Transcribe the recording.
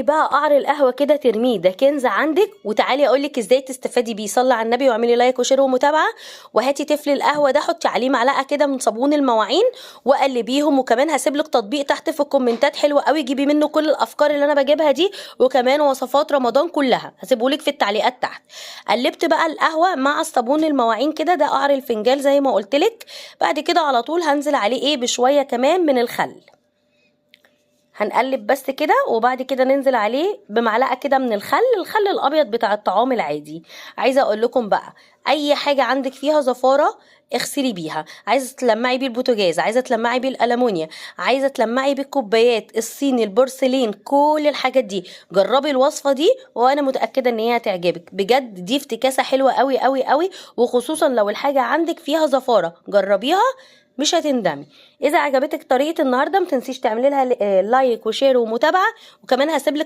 بقى قعر القهوة كده ترميه، ده كنز عندك. وتعالي اقولك ازاي تستفادي بيه. صلي على النبي واعملي لايك وشير ومتابعة. وهاتي تفل القهوة ده، حطي عليه معلقة كده من صابون المواعين وقلبيهم. وكمان هسيبلك تطبيق تحت في الكومنتات حلو قوي، جيبي منه كل الافكار اللي انا بجيبها دي، وكمان وصفات رمضان كلها هسيبهولك في التعليقات تحت. قلبت بقى القهوة مع الصابون المواعين كده، ده قعر الفنجان زي ما قلتلك. بعد كده على طول هنزل عليه بشوية كمان من الخل. هنقلب بس كده، وبعد كده ننزل عليه بمعلقه كده من الخل الابيض بتاع الطعام العادي. عايزه اقول لكم بقى، اي حاجه عندك فيها زفاره اغسلي بيها. عايزه تلمعي بيه البوتاجاز، عايزه تلمعي بيه الالومنيا، عايزه تلمعي بيه الكوبايات الصيني البورسلين، كل الحاجات دي جربي الوصفه دي وانا متاكده ان هي هتعجبك بجد. دي افتكاسه حلوه قوي قوي قوي، وخصوصا لو الحاجه عندك فيها زفاره جربيها مش هتندمي. اذا عجبتك طريقه النهارده متنسيش تعملي لها لايك وشير ومتابعه، وكمان هسيب